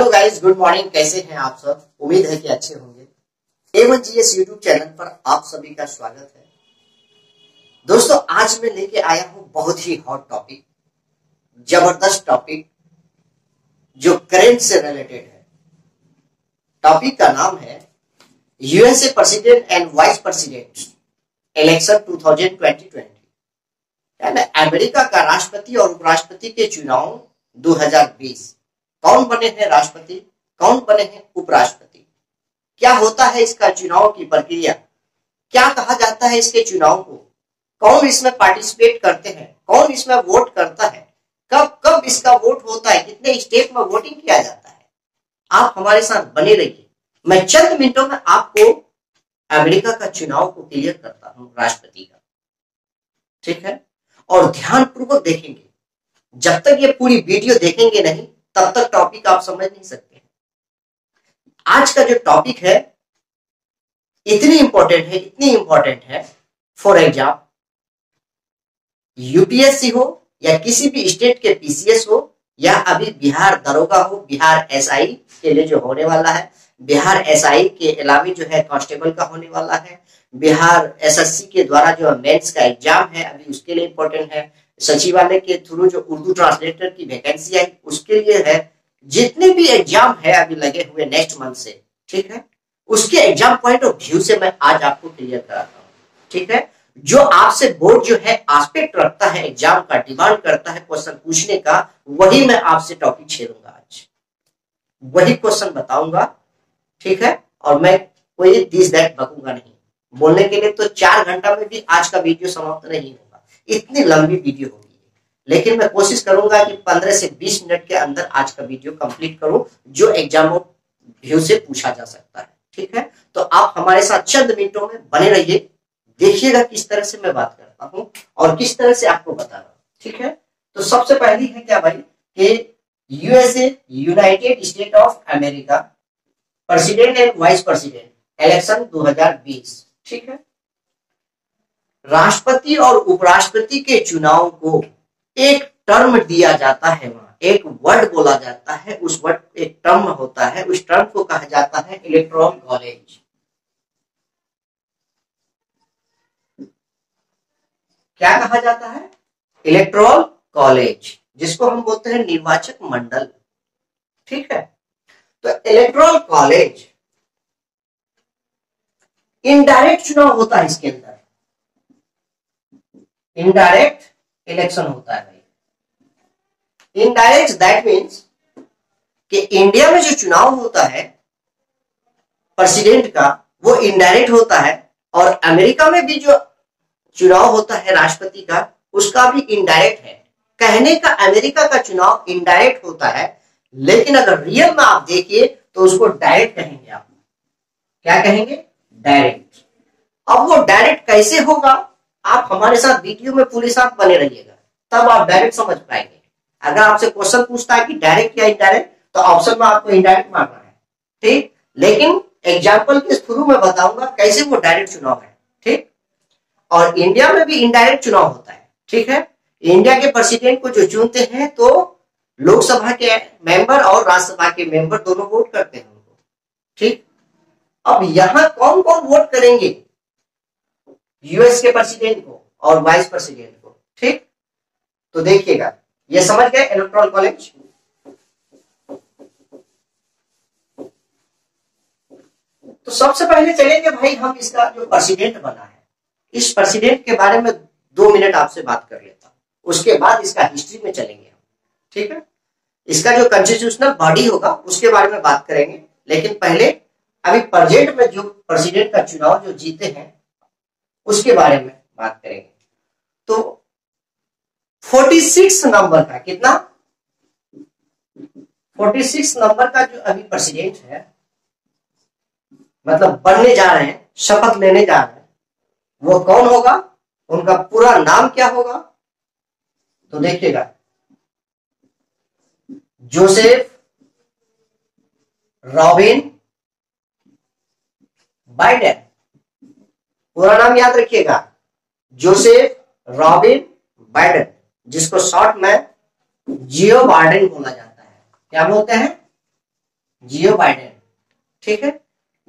Hello guys, good morning. कैसे हैं आप सब? उम्मीद है कि अच्छे होंगे। A1GS यूट्यूब चैनल पर आप सभी का स्वागत है। दोस्तों, आज मैं लेके आया हूं बहुत ही हॉट टॉपिक, जबरदस्त टॉपिक जो करंट से रिलेटेड है। टॉपिक का नाम है USA president and vice president election 2020। यानी अमेरिका का राष्ट्रपति और उपराष्ट्रपति के चुनाव 2020। कौन बने हैं राष्ट्रपति, कौन बने हैं उपराष्ट्रपति, क्या होता है इसका चुनाव की प्रक्रिया, क्या कहा जाता है इसके चुनाव को, कौन इसमें पार्टिसिपेट करते हैं, कौन इसमें वोट करता है, कब कब इसका वोट होता है, कितने स्टेट में वोटिंग किया जाता है। आप हमारे साथ बने रहिए। मैं चंद मिनटों में आपको अमेरिका का चुनाव को क्लियर करता हूं, राष्ट्रपति का। ठीक है, और ध्यानपूर्वक देखेंगे। जब तक ये पूरी वीडियो देखेंगे नहीं तब तक टॉपिक आप समझ नहीं सकते। आज का जो टॉपिक है इतनी इंपॉर्टेंट है फॉर एग्जाम यूपीएससी हो या किसी भी स्टेट के पीसीएस हो या अभी बिहार दरोगा हो, बिहार एसआई के लिए जो होने वाला है, बिहार एसआई के अलावा जो है कांस्टेबल का होने वाला है, बिहार एसएससी के द्वारा जो मेंस का एग्जाम है अभी उसके लिए इंपॉर्टेंट है, सचिवालय के थ्रू जो उर्दू ट्रांसलेटर की वैकेंसी आई उसके लिए है, जितने भी एग्जाम है अभी लगे हुए नेक्स्ट मंथ से, ठीक है, उसके एग्जाम पॉइंट ऑफ व्यू से मैं आज आपको क्लियर कराता हूँ। ठीक है, जो आपसे बोर्ड जो है एस्पेक्ट रखता है, एग्जाम का डिमांड करता है क्वेश्चन पूछने का, वही मैं आपसे टॉपिक छेड़ूंगा आज, वही क्वेश्चन बताऊंगा। ठीक है, और मैं कोई दिस दैट बकूंगा नहीं। बोलने के लिए तो 4 घंटा में भी आज का वीडियो समाप्त नहीं होगा, इतनी लंबी वीडियो होगी, लेकिन मैं कोशिश करूंगा कि 15 से 20 मिनट के अंदर आज का वीडियो कंप्लीट करूं जो एग्जाम व्यू से पूछा जा सकता है। ठीक है, तो आप हमारे साथ चंद मिनटों में बने रहिए, देखिएगा किस तरह से मैं बात करता हूं और किस तरह से आपको बता रहा हूं। ठीक है, तो सबसे पहली है क्या भाई कि USA United state of America president and vice president election 2020। ठीक है, राष्ट्रपति और उपराष्ट्रपति के चुनाव को एक टर्म दिया जाता है, वहां एक वर्ड बोला जाता है, उस वर्ड एक टर्म होता है, उस टर्म को कहा जाता है इलेक्टोरल कॉलेज। क्या कहा जाता है? इलेक्टोरल कॉलेज, जिसको हम बोलते हैं निर्वाचक मंडल। ठीक है, तो इलेक्टोरल कॉलेज इनडायरेक्ट चुनाव होता है, इसके अंदर इनडायरेक्ट इलेक्शन होता है भाई। इनडायरेक्ट दैट मीन्स कि इंडिया में जो चुनाव होता है प्रेसिडेंट का वो इनडायरेक्ट होता है, और अमेरिका में भी जो चुनाव होता है राष्ट्रपति का उसका भी इनडायरेक्ट है। कहने का अमेरिका का चुनाव इनडायरेक्ट होता है, लेकिन अगर रियल में आप देखिए तो उसको डायरेक्ट कहेंगे। आप क्या कहेंगे? डायरेक्ट। अब वो डायरेक्ट कैसे होगा, आप हमारे साथ वीडियो में पूरे साथ बने रहिएगा, तब आप डायरेक्ट समझ पाएंगे। अगर आपसे क्वेश्चन पूछता है कि डायरेक्ट या इनडायरेक्ट, तो ऑप्शन में आपको इनडायरेक्ट मारना है। ठीक, लेकिन एग्जाम्पल के थ्रू मैं बताऊंगा कैसे वो डायरेक्ट चुनाव है। ठीक, और इंडिया में भी इनडायरेक्ट चुनाव होता है। ठीक है, इंडिया के प्रेसिडेंट को जो चुनते हैं तो लोकसभा के मेंबर और राज्यसभा के मेंबर दोनों वोट करते हैं उनको। ठीक, अब यहां कौन कौन वोट करेंगे? यूएस के प्रेसिडेंट को और वाइस प्रेसिडेंट को। ठीक, तो देखिएगा, ये समझ गए इलेक्टोरल कॉलेज। तो सबसे पहले चलेंगे भाई हम इसका जो प्रेसिडेंट बना है, इस प्रेसिडेंट के बारे में 2 मिनट आपसे बात कर लेता हूं, उसके बाद इसका हिस्ट्री में चलेंगे हम। ठीक है, इसका जो कॉन्स्टिट्यूशनल बॉडी होगा उसके बारे में बात करेंगे, लेकिन पहले अभी प्रेजेंट में जो प्रेसिडेंट का चुनाव जो जीते हैं उसके बारे में बात करेंगे। तो 46 नंबर का, कितना? 46 नंबर का जो अभी प्रेसिडेंट है, मतलब बनने जा रहे हैं, शपथ लेने जा रहे हैं, वो कौन होगा, उनका पूरा नाम क्या होगा? तो देखिएगा, जोसेफ रॉबिन बाइडेन। पूरा नाम याद रखिएगा, जोसेफ रॉबिन बाइडेन, जिसको शॉर्ट में जियो बाइडेन बोला जाता है। क्या बोलते हैं? जियो बाइडेन, ठीक है।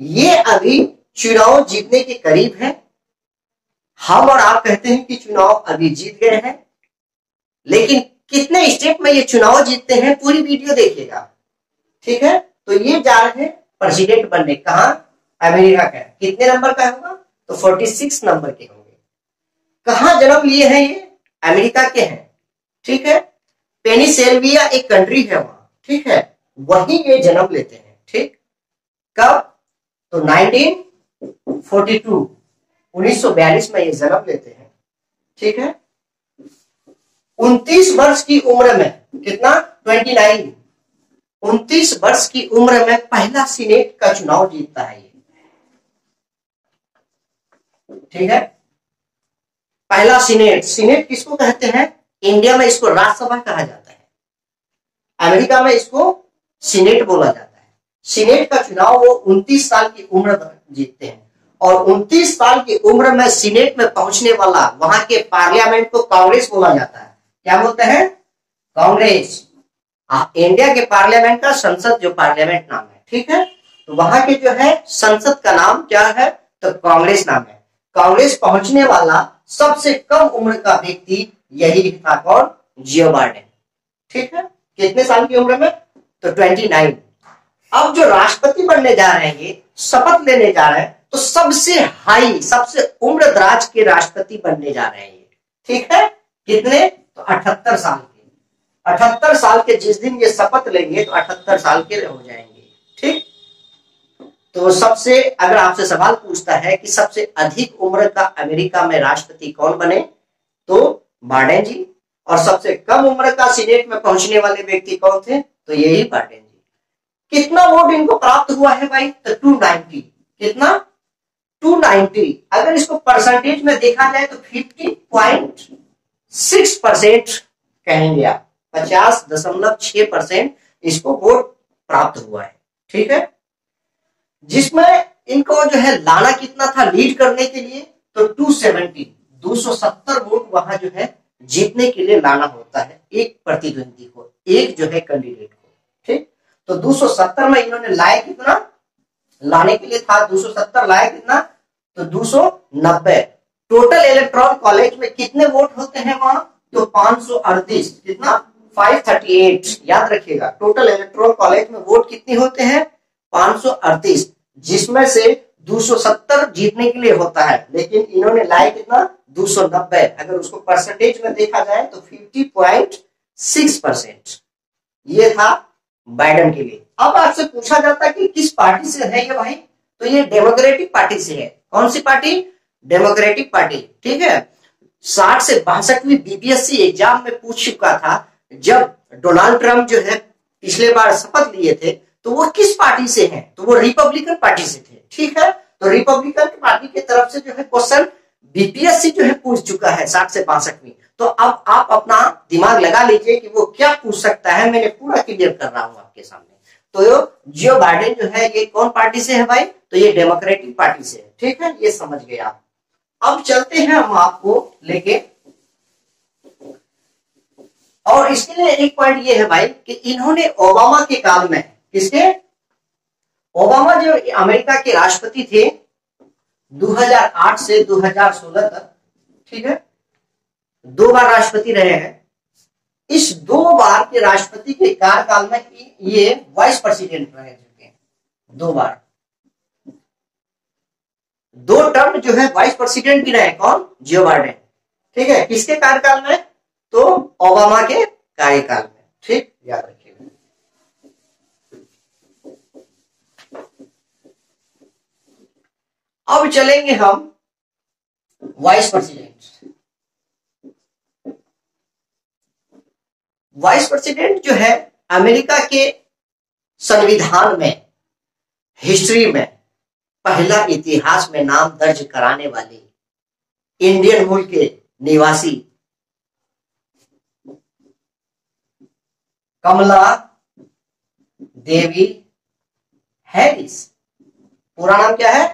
ये अभी चुनाव जीतने के करीब है। हम और आप कहते हैं कि चुनाव अभी जीत गए हैं, लेकिन कितने स्टेट में ये चुनाव जीतते हैं पूरी वीडियो देखिएगा, ठीक है। तो ये जा रहे हैं प्रेसिडेंट बनने, कहा अमेरिका का, कितने नंबर का होगा तो 46 नंबर के होंगे। कहां जन्म लिए हैं ये, अमेरिका के हैं, ठीक है। पेनिसिल्वेनिया एक कंट्री है वहां, ठीक है, वहीं ये जन्म लेते हैं, ठीक। कब तो 1942 1942 में ये जन्म लेते हैं, ठीक है। 29 वर्ष की उम्र में, कितना 29, 29 वर्ष की उम्र में पहला सीनेट का चुनाव जीतता है ये, ठीक है। पहला सीनेट, सीनेट किसको कहते हैं, इंडिया में इसको राज्यसभा कहा जाता है, अमेरिका में इसको सीनेट बोला जाता है। सीनेट का चुनाव वो 29 साल की उम्र में जीतते हैं, और 29 साल की उम्र में सीनेट में पहुंचने वाला वहां के पार्लियामेंट को कांग्रेस बोला जाता है। क्या बोलते हैं, कांग्रेस। इंडिया के पार्लियामेंट का संसद जो पार्लियामेंट नाम है, ठीक है। तो वहां के जो है संसद का नाम क्या है तो कांग्रेस नाम है। कांग्रेस पहुंचने वाला सबसे कम उम्र का व्यक्ति यही था, कौन, जियो बाइडेन, ठीक है। कितने साल की उम्र में तो 29। अब जो राष्ट्रपति बनने जा रहे हैं, ये शपथ लेने जा रहे हैं, तो सबसे हाई, सबसे उम्र दराज के राष्ट्रपति बनने जा रहे हैं ये, ठीक है। कितने तो 78 साल के, 78 साल के जिस दिन ये शपथ लेंगे तो 78 साल के हो जाएंगे, ठीक। तो सबसे, अगर आपसे सवाल पूछता है कि सबसे अधिक उम्र का अमेरिका में राष्ट्रपति कौन बने तो बाइडेन जी, और सबसे कम उम्र का सीनेट में पहुंचने वाले व्यक्ति कौन थे तो यही बाइडेन जी। कितना वोट इनको प्राप्त हुआ है भाई तो 290, कितना 290। अगर इसको परसेंटेज में देखा जाए तो 50.6% कहेंगे आप, 50.6% इसको वोट प्राप्त हुआ है, ठीक है। जिसमें इनको जो है लाना कितना था लीड करने के लिए तो 270 वोट वहां जो है जीतने के लिए लाना होता है एक प्रतिद्वंदी को, एक जो है कैंडिडेट को, ठीक। तो 270 में इन्होंने लाए कितना, लाने के लिए था 270, लाए कितना तो 290। टोटल इलेक्टोरल कॉलेज में कितने वोट होते हैं वहां तो 538, कितना 538, याद रखिएगा। टोटल इलेक्टोरल कॉलेज में वोट कितने होते हैं 538, जिसमें से 270 जीतने के लिए होता है, लेकिन इन्होंने लाए कितना 290। अगर उसको परसेंटेज में देखा जाए तो 50.6%। ये था बाइडेन के लिए। अब आपसे पूछा जाता है कि किस पार्टी से है ये भाई, तो ये डेमोक्रेटिक पार्टी से है। कौन सी पार्टी, डेमोक्रेटिक पार्टी, ठीक है। 60 से 62वीं बीपीएससी एग्जाम में पूछ चुका था, जब डोनाल्ड ट्रंप जो है पिछले बार शपथ लिए थे तो वो किस पार्टी से हैं तो वो रिपब्लिकन पार्टी से थे, ठीक है। तो रिपब्लिकन पार्टी की तरफ से जो है क्वेश्चन बीपीएससी जो है पूछ चुका है 60 से 62वीं। तो अब आप अपना दिमाग लगा लीजिए कि वो क्या पूछ सकता है, मैंने पूरा क्लियर कर रहा हूं आपके सामने। तो जियो बाइडेन जो है ये कौन पार्टी से है भाई तो ये डेमोक्रेटिक पार्टी से है, ठीक है, ये समझ गए आप। अब चलते हैं हम आपको लेके, और इसके लिए एक पॉइंट ये है भाई कि इन्होंने ओबामा के काल में, किसके, ओबामा जो अमेरिका के राष्ट्रपति थे 2008 से 2016 तक, ठीक है, 2 बार राष्ट्रपति रहे हैं। इस 2 बार के राष्ट्रपति के कार्यकाल में ये वाइस प्रेसिडेंट रह चुके हैं 2 बार, 2 टर्म जो है वाइस प्रेसिडेंट भी रहे, कौन, जियो बाइडेन, ठीक है। किसके कार्यकाल में तो ओबामा के कार्यकाल में, ठीक, याद रखिएगा। अब चलेंगे हम वाइस प्रेसिडेंट। वाइस प्रेसिडेंट जो है अमेरिका के संविधान में, हिस्ट्री में पहला इतिहास में नाम दर्ज कराने वाली इंडियन मूल के निवासी कमला देवी हैरिस। पूरा नाम क्या है,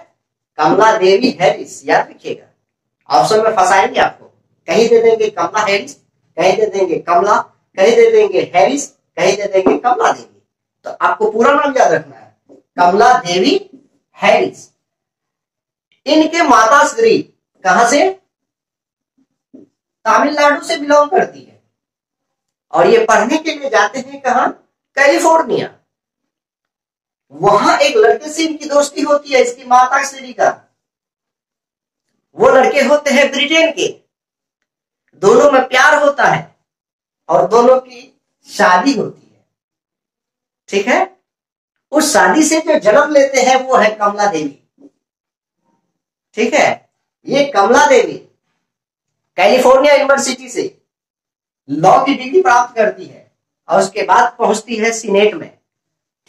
कमला देवी हैरिस, याद रखिएगा। ऑप्शन में फंसाएंगे आपको, कहीं दे देंगे कमला हैरिस, कहीं दे देंगे कमला, कहीं दे देंगे हैरिस, कहीं दे देंगे कमला देवी। तो आपको पूरा नाम याद रखना है, कमला देवी हैरिस। इनके माता श्री कहां से, तमिलनाडु से बिलोंग करती है, और ये पढ़ने के लिए जाते हैं कहां, कैलिफोर्निया। वहां एक लड़के से इनकी दोस्ती होती है, इसकी माता श्री का। वो लड़के होते हैं ब्रिटेन के, दोनों में प्यार होता है और दोनों की शादी होती है। ठीक है, उस शादी से जो जन्म लेते हैं वो है कमला देवी। ठीक है, ये कमला देवी कैलिफोर्निया यूनिवर्सिटी से लॉ की डिग्री प्राप्त करती है और उसके बाद पहुंचती है सीनेट में।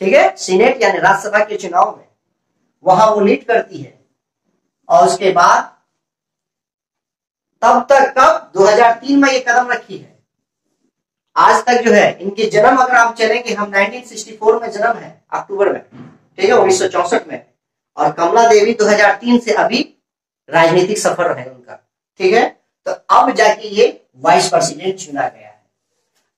ठीक है, सीनेट यानी राज्यसभा के चुनाव में, वहां वो लीड करती है। और उसके बाद तब तक कब 2003 में ये कदम रखी है, आज तक जो है इनके जन्म अगर आप चलेंगे, हम 1964 में जन्म है अक्टूबर में, ठीक है, 1964 में, और कमला देवी 2003 से अभी राजनीतिक सफर है उनका। ठीक है, तो अब जाके ये वाइस प्रेसिडेंट चुना गया है।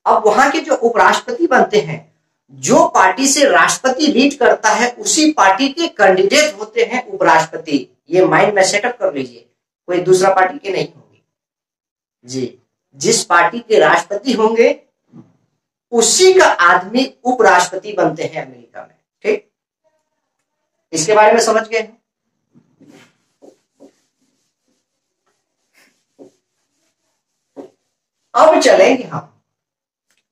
अब वहां के जो उपराष्ट्रपति बनते हैं, जो पार्टी से राष्ट्रपति लीड करता है उसी पार्टी के कैंडिडेट होते हैं उपराष्ट्रपति। ये माइंड में सेटअप कर लीजिए, कोई दूसरा पार्टी के नहीं होंगे जी। जिस पार्टी के राष्ट्रपति होंगे उसी का आदमी उपराष्ट्रपति बनते हैं अमेरिका में। ठीक, इसके बारे में समझ गए। अब चलेंगे हम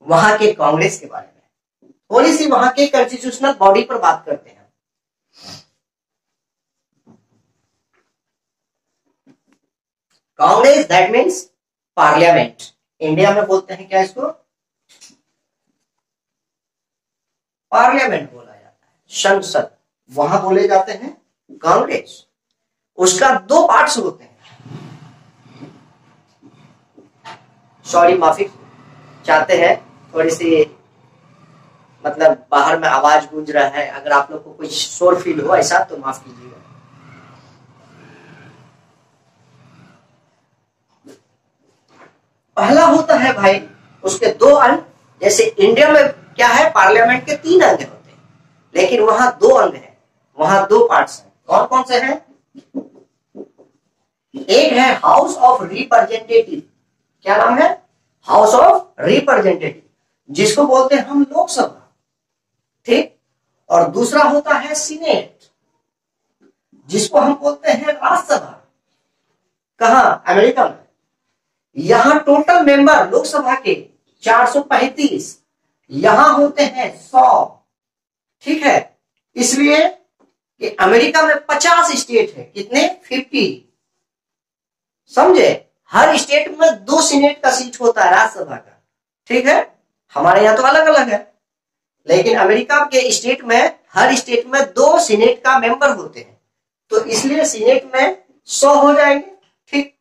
वहां के कांग्रेस के बारे में, थोड़ी सी वहां के कॉन्स्टिट्यूशनल बॉडी पर बात करते हैं। Congress that means parliament, India में बोलते हैं क्या इसको, पार्लियामेंट बोला जाता है, संसद, वहां बोले जाते हैं कांग्रेस। उसका दो पार्ट्स होते हैं, सॉरी माफी चाहते हैं, थोड़ी सी मतलब बाहर में आवाज गूंज रहा है, अगर आप लोग को कुछ शोर फील हो ऐसा तो माफ कीजिएगा। पहला होता है भाई उसके दो अंग, जैसे इंडिया में क्या है, पार्लियामेंट के 3 अंग होते हैं, लेकिन वहां 2 अंग हैं, वहां 2 पार्ट्स हैं। कौन कौन से हैं, एक है हाउस ऑफ रिप्रेजेंटेटिव, क्या नाम है, हाउस ऑफ रिप्रेजेंटेटिव, जिसको बोलते हैं हम लोकसभा। ठीक, और दूसरा होता है सीनेट, जिसको हम बोलते हैं राज्यसभा। कहां, अमेरिका में। यहां टोटल मेंबर लोकसभा के 435, यहां होते हैं 100। ठीक है, इसलिए कि अमेरिका में 50 स्टेट है, कितने, 50, समझे। हर स्टेट में 2 सीनेट का सीट होता है राज्यसभा का। ठीक है, हमारे यहां तो अलग अलग है, लेकिन अमेरिका के स्टेट में हर स्टेट में 2 सीनेट का मेंबर होते हैं, तो इसलिए सीनेट में 100 हो जाएंगे। ठीक,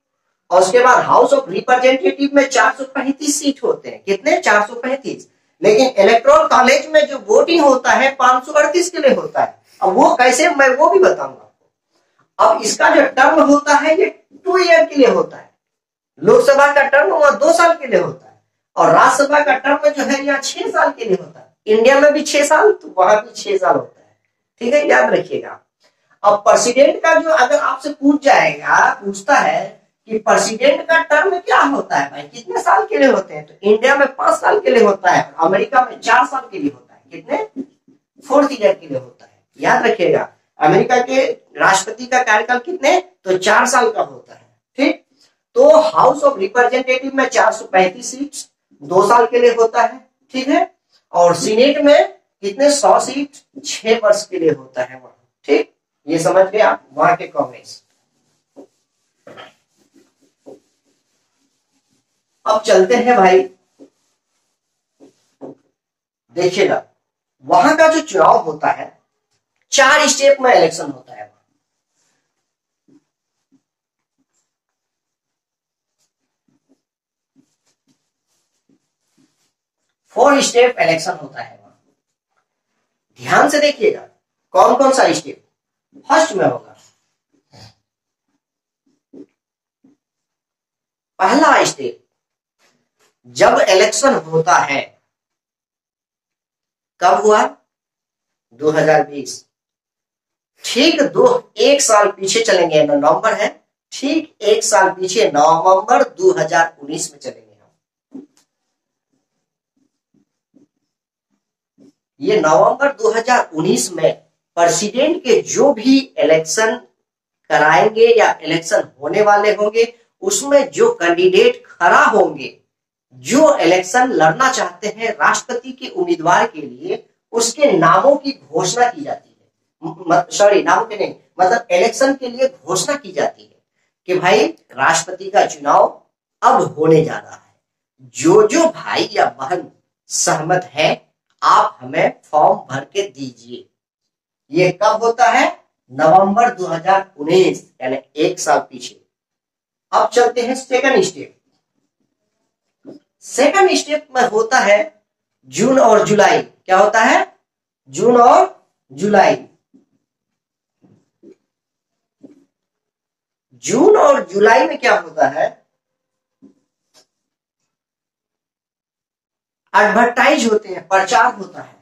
और उसके बाद हाउस ऑफ रिप्रेजेंटेटिव में 435 सीट होते हैं, कितने, 435, लेकिन इलेक्टोरल कॉलेज में जो वोटिंग होता है 538 के लिए होता है। अब वो कैसे, मैं वो भी बताऊंगा आपको। अब इसका जो टर्म होता है ये 2 ईयर के लिए होता है, लोकसभा का टर्म वहां 2 साल के लिए होता है, और राज्यसभा का टर्म जो है यहाँ 6 साल के लिए होता है। इंडिया में भी 6 साल, तो वहां भी 6 साल होता है। ठीक है, याद रखिएगा। अब प्रेसिडेंट का जो अगर आपसे पूछ जाएगा, पूछता है कि प्रेसिडेंट का टर्म क्या होता है भाई, कितने साल के लिए होते हैं, तो इंडिया में 5 साल के लिए होता है, अमेरिका में 4 साल के लिए होता है, कितने, 4 ईयर के लिए होता है। याद रखिएगा, अमेरिका के राष्ट्रपति का कार्यकाल कितने, तो 4 साल का होता है। ठीक, तो हाउस ऑफ रिप्रेजेंटेटिव में 435 सीट 2 साल के लिए होता है। ठीक है, और सीनेट में कितने, 100 सीट 6 वर्ष के लिए होता है वहां। ठीक, ये समझ गए आप वहां के कांग्रेस। अब चलते हैं भाई, देखिएगा वहां का जो चुनाव होता है 4 स्टेप में इलेक्शन होता है। 4 स्टेप इलेक्शन होता है वहां, ध्यान से देखिएगा कौन कौन सा स्टेप। फर्स्ट में होगा पहला स्टेप, जब इलेक्शन होता है, कब हुआ, 2020। ठीक एक साल पीछे चलेंगे, नवंबर है, ठीक एक साल पीछे नवंबर 2019 में चलेंगे हम। ये नवंबर 2019 में प्रेसिडेंट के जो भी इलेक्शन कराएंगे या इलेक्शन होने वाले होंगे, उसमें जो कैंडिडेट खड़ा होंगे, जो इलेक्शन लड़ना चाहते हैं राष्ट्रपति के उम्मीदवार के लिए, उसके नामों की घोषणा की जाती है। सॉरी, नामों के नहीं, मतलब इलेक्शन के लिए घोषणा की जाती है कि भाई राष्ट्रपति का चुनाव अब होने जा रहा है। जो जो भाई या बहन सहमत है, आप हमें फॉर्म भर के दीजिए। ये कब होता है? नवंबर 2019, यानी एक साल पीछे। अब चलते हैं सेकंड स्टेप। सेकंड स्टेप में होता है जून और जुलाई। क्या होता है? जून और जुलाई। जून और जुलाई में क्या होता है? एडवर्टाइज होते हैं, प्रचार होता है।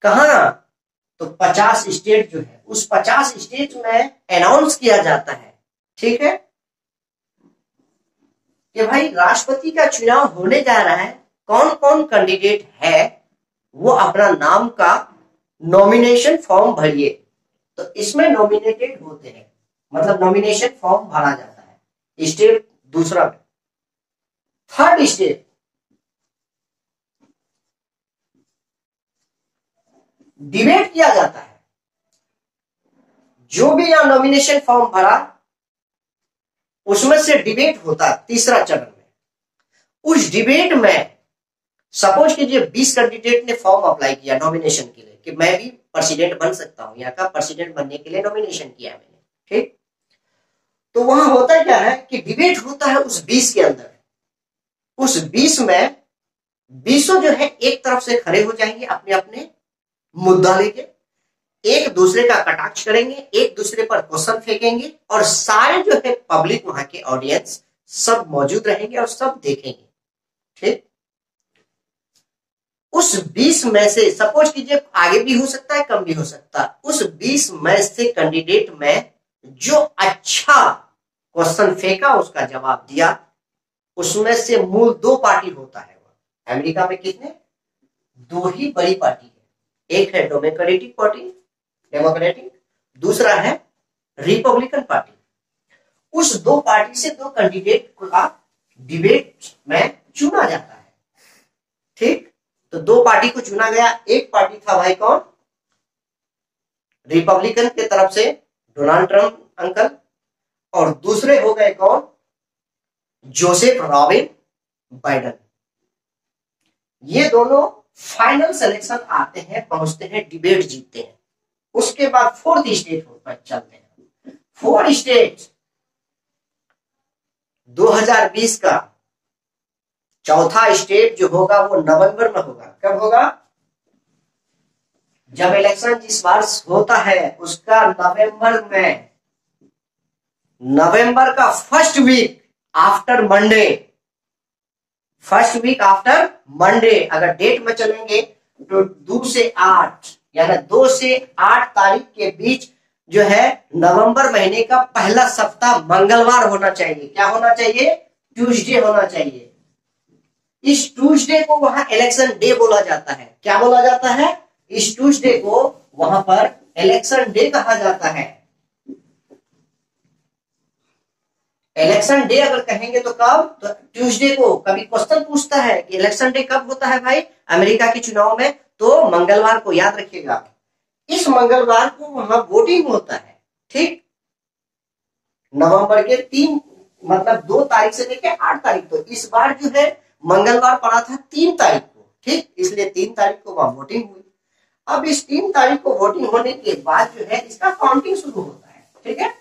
कहां? तो 50 स्टेट जो है, उस 50 स्टेट में अनाउंस किया जाता है, ठीक है, कि भाई राष्ट्रपति का चुनाव होने जा रहा है, कौन कौन कैंडिडेट है, वो अपना नाम का नॉमिनेशन फॉर्म भरिए। तो इसमें नॉमिनेटेड होते हैं, मतलब नॉमिनेशन फॉर्म भरा जाता है। स्टेप दूसरा में। थर्ड स्टेप, डिबेट किया जाता है। जो भी यहां नॉमिनेशन फॉर्म भरा, उसमें से डिबेट होता है तीसरा चरण में। उस डिबेट में सपोज कीजिए 20 कैंडिडेट ने फॉर्म अप्लाई किया नॉमिनेशन के लिए कि मैं भी प्रेसिडेंट बन सकता हूं, यहाँ का प्रेसिडेंट बनने के लिए नॉमिनेशन किया मैंने, ठीक। तो वहां होता क्या है कि डिबेट होता है उस 20 के अंदर। उस 20 में 20 जो है एक तरफ से खड़े हो जाएंगे अपने अपने मुद्दा लेके, एक दूसरे का कटाक्ष करेंगे, एक दूसरे पर क्वेश्चन फेंकेंगे, और सारे जो है पब्लिक, वहां के ऑडियंस सब मौजूद रहेंगे और सब देखेंगे, ठीक। उस 20 में से सपोज कीजिए आगे भी हो सकता है, कम भी हो सकता है, उस 20 में से कैंडिडेट में जो अच्छा क्वेश्चन फेंका, उसका जवाब दिया, उसमें से मूल 2 पार्टी होता है। अमेरिका में कितने? 2 ही बड़ी पार्टी है। एक है डेमोक्रेटिक पार्टी, डेमोक्रेटिक, दूसरा है रिपब्लिकन पार्टी। उस 2 पार्टी से 2 कैंडिडेट का डिबेट में चुना जाता है, ठीक। तो 2 पार्टी को चुना गया। एक पार्टी था भाई कौन? रिपब्लिकन के तरफ से डोनाल्ड ट्रंप अंकल, और दूसरे हो गए कौन? Joseph robin Biden. ये दोनों फाइनल सिलेक्शन आते हैं, पहुंचते हैं, डिबेट जीतते हैं। उसके बाद 4th स्टेट पर चलते हैं। 4 स्टेट 2020 का चौथा स्टेट जो होगा वो नवंबर में होगा। कब होगा? जब इलेक्शन जिस बार होता है उसका नवंबर में, नवंबर का first week after Monday, first week after Monday. अगर डेट में चलेंगे तो 2 से 8, यानी 2 से 8 तारीख के बीच जो है नवंबर महीने का पहला सप्ताह मंगलवार होना चाहिए। क्या होना चाहिए? ट्यूसडे होना चाहिए। इस ट्यूसडे को वहां इलेक्शन डे बोला जाता है। क्या बोला जाता है? इस ट्यूसडे को वहां पर इलेक्शन डे कहा जाता है। इलेक्शन डे अगर कहेंगे तो कब? तो ट्यूसडे को। कभी क्वेश्चन पूछता है कि इलेक्शन डे कब होता है भाई अमेरिका के चुनाव में, तो मंगलवार को, याद रखिएगा। इस मंगलवार को वहां वोटिंग होता है, ठीक। नवंबर के 3 मतलब 2 तारीख से लेकर 8 तारीख। तो इस बार जो है मंगलवार पड़ा था 3 तारीख को, ठीक, इसलिए 3 तारीख को वहां वोटिंग हुई। अब इस 3 तारीख को वोटिंग होने के बाद जो है इसका काउंटिंग शुरू होता है, ठीक है,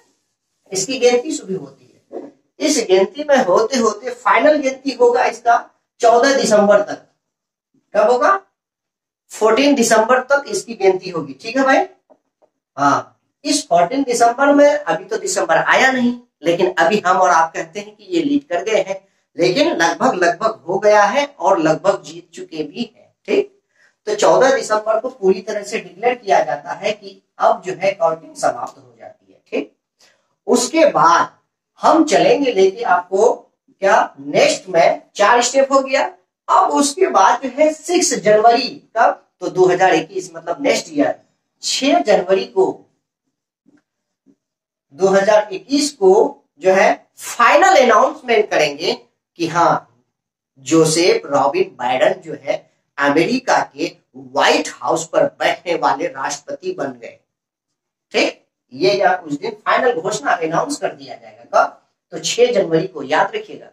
इसकी गिनती शुरू होती है। इस गिनती में होते होते फाइनल गिनती होगा इसका 14 दिसंबर तक। कब होगा? 14 दिसंबर तक इसकी गिनती होगी, ठीक है भाई। हाँ, इस 14 दिसंबर में, अभी तो दिसंबर आया नहीं, लेकिन अभी हम और आप कहते हैं कि ये लीड कर गए हैं, लेकिन लगभग लगभग हो गया है और लगभग जीत चुके भी हैं। ठीक, तो 14 दिसंबर को पूरी तरह से डिक्लेयर किया जाता है कि अब जो है काउंटिंग समाप्त हो जाती है। ठीक, उसके बाद हम चलेंगे लेके आपको क्या नेक्स्ट में 4 स्टेप हो गया। अब उसके बाद जो है 6 जनवरी कब, तो 2021 मतलब नेक्स्ट ईयर 6 जनवरी को 2021 को जो है फाइनल अनाउंसमेंट करेंगे कि हाँ जोसेफ रॉबिन बाइडेन जो है अमेरिका के व्हाइट हाउस पर बैठने वाले राष्ट्रपति बन गए। ठीक, ये या उस दिन फाइनल घोषणा अनाउंस कर दिया जाएगा। कब, तो 6 जनवरी को, याद रखिएगा।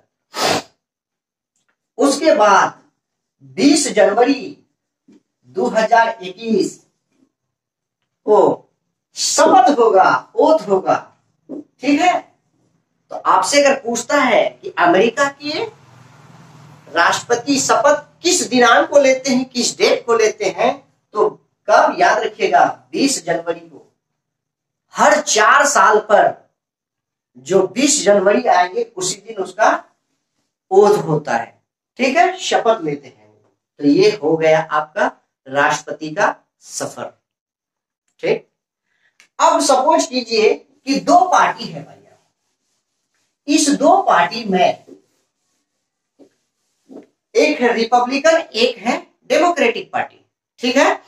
उसके बाद 20 जनवरी 2021 को शपथ होगा, ओथ होगा। ठीक है, तो आपसे अगर पूछता है कि अमेरिका के राष्ट्रपति शपथ किस दिनांक को लेते हैं, किस डेट को लेते हैं, तो कब, याद रखिएगा 20 जनवरी को। हर 4 साल पर जो 20 जनवरी आएंगे उसी दिन उसका ओथ होता है। ठीक है, शपथ लेते हैं। तो ये हो गया आपका राष्ट्रपति का सफर। ठीक, अब सपोज कीजिए कि 2 पार्टी है भैया, इस 2 पार्टी में एक है रिपब्लिकन, एक है डेमोक्रेटिक पार्टी। ठीक है,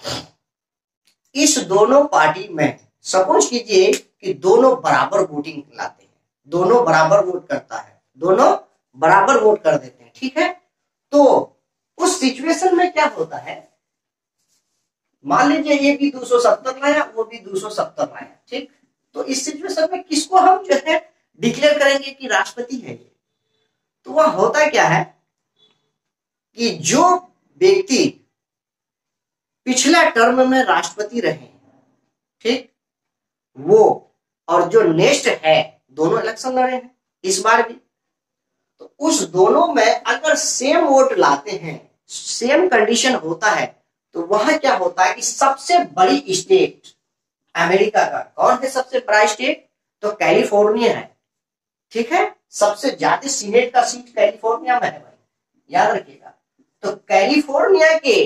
इस दोनों पार्टी में सपोज कीजिए कि दोनों बराबर वोटिंग लाते हैं, दोनों बराबर वोट करता है, दोनों बराबर वोट कर देते हैं। ठीक है, तो उस सिचुएशन में क्या होता है, मान लीजिए ये भी 270 लाया, वो भी 270 लाया। ठीक, तो इस सिचुएशन में किसको हम जो है डिक्लेयर करेंगे कि राष्ट्रपति है ये, तो वह होता क्या है कि जो व्यक्ति पिछला टर्म में राष्ट्रपति रहे, ठीक, वो और जो नेक्स्ट है, दोनों इलेक्शन लड़े हैं इस बार भी, तो उस दोनों में अगर सेम वोट लाते हैं, सेम कंडीशन होता है, तो वहां क्या होता है कि सबसे बड़ी स्टेट अमेरिका का कौन है, सबसे बड़ा स्टेट तो कैलिफोर्निया है। ठीक है, सबसे ज्यादा सीनेट का सीट कैलिफोर्निया में है भाई, याद रखिएगा। तो कैलिफोर्निया के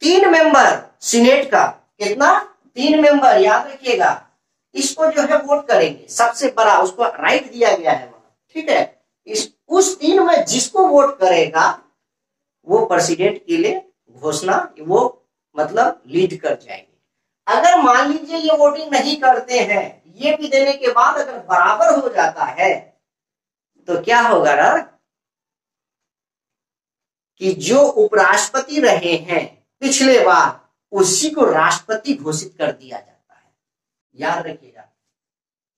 3 मेंबर सीनेट का, कितना, 3 मेंबर, याद रखिएगा, इसको जो है वोट करेंगे, सबसे बड़ा उसको राइट दिया गया है वहां। ठीक है, उस 3 में जिसको वोट करेगा वो प्रेसिडेंट के लिए घोषणा, वो मतलब लीड कर जाएंगे। अगर मान लीजिए ये वोटिंग नहीं करते हैं, ये भी देने के बाद अगर बराबर हो जाता है, तो क्या होगा ना कि जो उपराष्ट्रपति रहे हैं पिछले बार, उसी को राष्ट्रपति घोषित कर दिया जाता है। याद रखिएगा,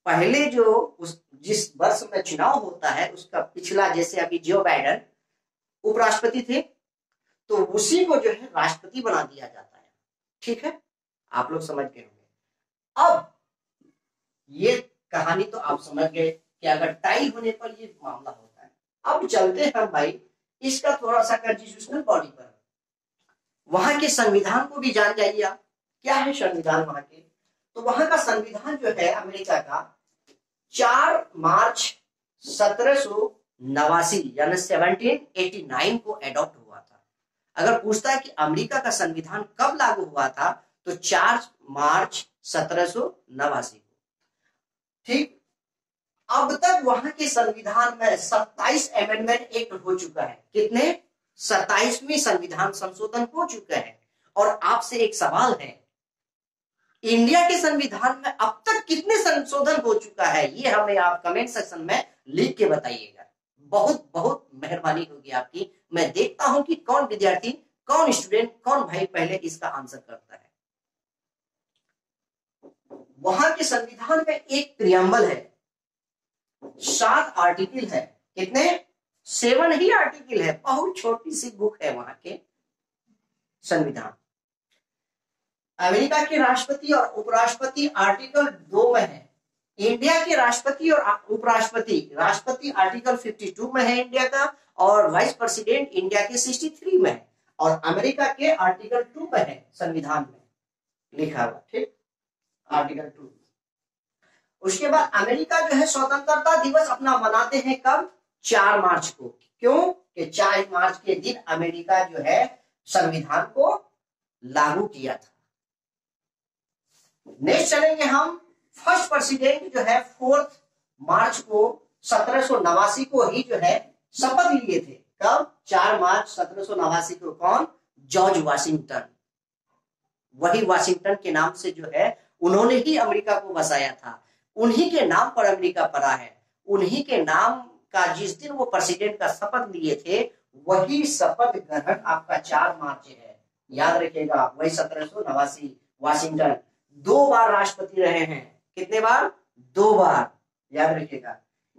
पहले जो जिस वर्ष में चुनाव होता है उसका पिछला, जैसे अभी जो बाइडेन उपराष्ट्रपति थे, तो उसी को जो है राष्ट्रपति बना दिया जाता है। ठीक है, आप लोग समझ गए होंगे। अब ये कहानी तो आप समझ गए कि अगर टाई होने पर ये मामला होता है। अब चलते हैं भाई इसका थोड़ा सा कॉन्स्टिट्यूशनल बॉडी पर, वहां के संविधान को भी जान जाइए आप, क्या है संविधान वहां के। तो वहां का संविधान जो है अमेरिका का 4 मार्च 1789 यानी 1789 को एडॉप्ट हुआ था। अगर पूछता है कि अमेरिका का संविधान कब लागू हुआ था, तो 4 मार्च 1789 को। ठीक, अब तक वहां के संविधान में 27 अमेंडमेंट एक्ट हो चुका है। कितने, 27वीं संविधान संशोधन हो चुका है। और आपसे एक सवाल है, इंडिया के संविधान में अब तक कितने संशोधन हो चुका है, ये हमें आप कमेंट सेक्शन में लिख के बताइएगा। बहुत बहुत मेहरबानी होगी आपकी। मैं देखता हूं कि कौन विद्यार्थी, कौन स्टूडेंट, कौन भाई पहले इसका आंसर करता है। वहां के संविधान में एक प्रियम्बल है, 7 आर्टिकल है। कितने, 7 ही आर्टिकल है। बहुत छोटी सी बुक है वहां के संविधान। अमेरिका के राष्ट्रपति और उपराष्ट्रपति आर्टिकल 2 में है। इंडिया के राष्ट्रपति और उपराष्ट्रपति, राष्ट्रपति आर्टिकल 52 में है इंडिया का, और वाइस प्रेसिडेंट इंडिया के 63 में है, और अमेरिका के आर्टिकल 2 में है संविधान में लिखा हुआ। ठीक, आर्टिकल 2। उसके बाद अमेरिका जो है स्वतंत्रता दिवस अपना मनाते हैं कब, 4 मार्च को। क्यों? कि 4 मार्च के दिन अमेरिका जो है संविधान को लागू किया था। नेक्स्ट चलेंगे हम, फर्स्ट प्रेसिडेंट जो है 4 मार्च को 1789 को ही जो है शपथ लिए थे। कब? 4 मार्च 1789 को। कौन? George Washington. वही वाशिंगटन के नाम से जो है उन्होंने ही अमेरिका को बसाया था, उन्हीं के नाम पर अमेरिका पड़ा है। उन्हीं के नाम का जिस दिन वो प्रेसिडेंट का शपथ लिए थे वही शपथ ग्रहण आपका 4 मार्च है, याद रखिएगा। वही 1789 वाशिंगटन 2 बार राष्ट्रपति रहे हैं। कितने बार? 2 बार, याद रखिएगा।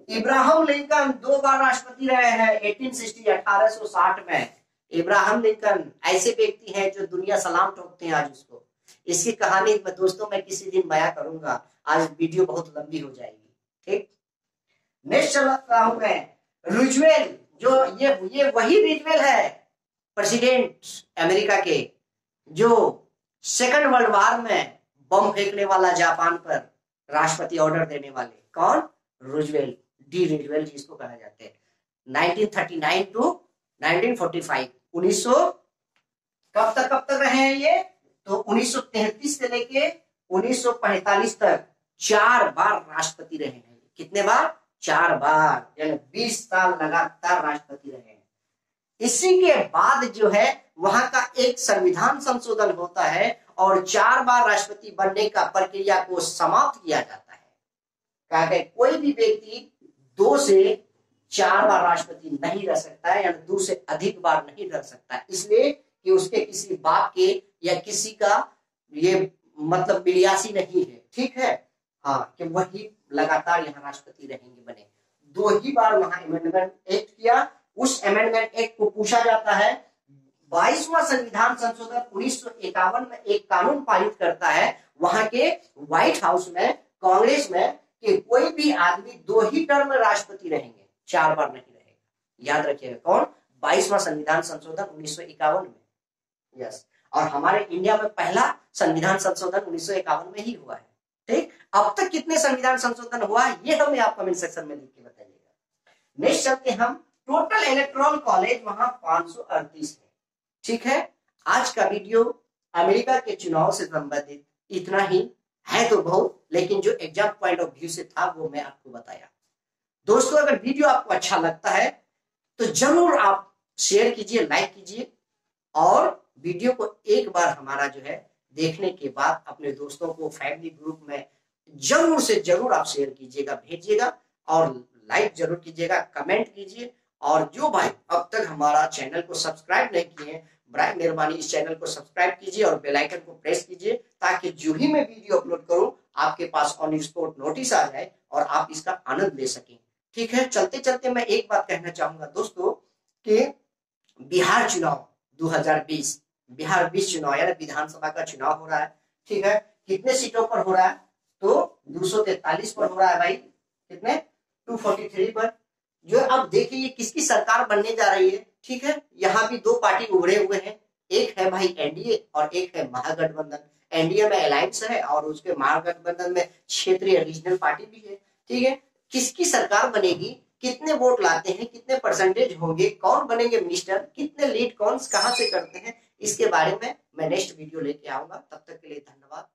इब्राहम लिंकन 2 बार राष्ट्रपति रहे हैं 1860 में। इब्राहम लिंकन ऐसे व्यक्ति हैं जो दुनिया सलाम ठोकते हैं आज उसको। इसकी कहानी में दोस्तों मैं किसी दिन बयां करूंगा, आज वीडियो बहुत लंबी हो जाएगी। ठीक, नेक्स्ट चलता हूं मैं। रूजवेल्ट, जो ये वही रूजवेल्ट है प्रेसिडेंट अमेरिका के जो सेकंड वर्ल्ड वॉर में बम फेंकने वाला जापान पर राष्ट्रपति ऑर्डर देने वाले। कौन? रूजवेल्ट, डी रूजवेल्ट जिसको कहा जाते हैं। 1939 टू 1945, 1900 कब तक रहे हैं ये? तो 1933 से लेके 1945 तक 4 बार राष्ट्रपति रहे हैं। कितने बार? 4 बार, यानी 20 साल लगातार राष्ट्रपति रहे हैं। इसी के बाद जो है वहां का एक संविधान संशोधन होता है और 4 बार राष्ट्रपति बनने का प्रक्रिया को समाप्त किया जाता है। कहा गया कोई भी व्यक्ति 2 से 4 बार राष्ट्रपति नहीं रह सकता है, यानी 2 से अधिक बार नहीं रह सकता, इसलिए कि उसके किसी बाप के या किसी का ये मतलब बिलियासी नहीं है। ठीक है, हाँ, कि वही लगातार यहाँ राष्ट्रपति रहेंगे बने। 2 ही बार वहां अमेंडमेंट एक्ट किया। उस अमेंडमेंट एक्ट को पूछा जाता है। 22वां संविधान संशोधन 1951 में एक कानून पारित करता है वहां के व्हाइट हाउस में, कांग्रेस में, कि कोई भी आदमी 2 ही टर्म में राष्ट्रपति रहेंगे, 4 बार नहीं रहेगा। याद रखिएगा, कौन? 22वां संविधान संशोधन 1951 में। यस, और हमारे इंडिया में पहला संविधान संशोधन 1951 में ही हुआ है। ठीक, अब तक कितने संविधान संशोधन हुआ ये हमें आप कमेंट सेक्शन में लिख के बताइएगा। नेक्स्ट चलते हम, टोटल इलेक्टोरल कॉलेज वहां 538 है। ठीक है, आज का वीडियो अमेरिका के चुनाव से संबंधित इतना ही है, तो बहुत, लेकिन जो एग्जाम पॉइंट ऑफ व्यू से था वो मैं आपको बताया। दोस्तों, अगर वीडियो आपको अच्छा लगता है तो जरूर आप शेयर कीजिए, लाइक कीजिए, और वीडियो को एक बार हमारा जो है देखने के बाद अपने दोस्तों को फैमिली ग्रुप में जरूर से जरूर आप शेयर कीजिएगा, भेजिएगा, और लाइक जरूर कीजिएगा, कमेंट कीजिए। और जो भाई अब तक हमारा चैनल को सब्सक्राइब नहीं किए, बराए मेहरबानी इस चैनल को सब्सक्राइब कीजिए और बेल आइकन को प्रेस कीजिए, ताकि जो ही मैं वीडियो अपलोड करूं आपके पास ऑन स्पॉट नोटिस आ जाए और आप इसका आनंद ले सकें। ठीक है, चलते चलते मैं एक बात कहना चाहूंगा दोस्तों कि बिहार चुनाव 2020, बिहार 20 चुनाव यानी विधानसभा का चुनाव हो रहा है। ठीक है, कितने सीटों पर हो रहा है? तो 243 पर हो रहा है भाई। कितने? 243 पर। जो अब देखिए ये किसकी सरकार बनने जा रही है। ठीक है, यहाँ भी 2 पार्टी उभरे हुए हैं, एक है भाई एनडीए और एक है महागठबंधन। एनडीए में अलायंस है और उसके महागठबंधन में क्षेत्रीय रीजनल पार्टी भी है। ठीक है, किसकी सरकार बनेगी, कितने वोट लाते हैं, कितने परसेंटेज होंगे, कौन बनेंगे मिनिस्टर, कितने लीड कौन कहां से करते हैं, इसके बारे में मैं नेक्स्ट वीडियो लेके आऊंगा। तब तक के लिए धन्यवाद।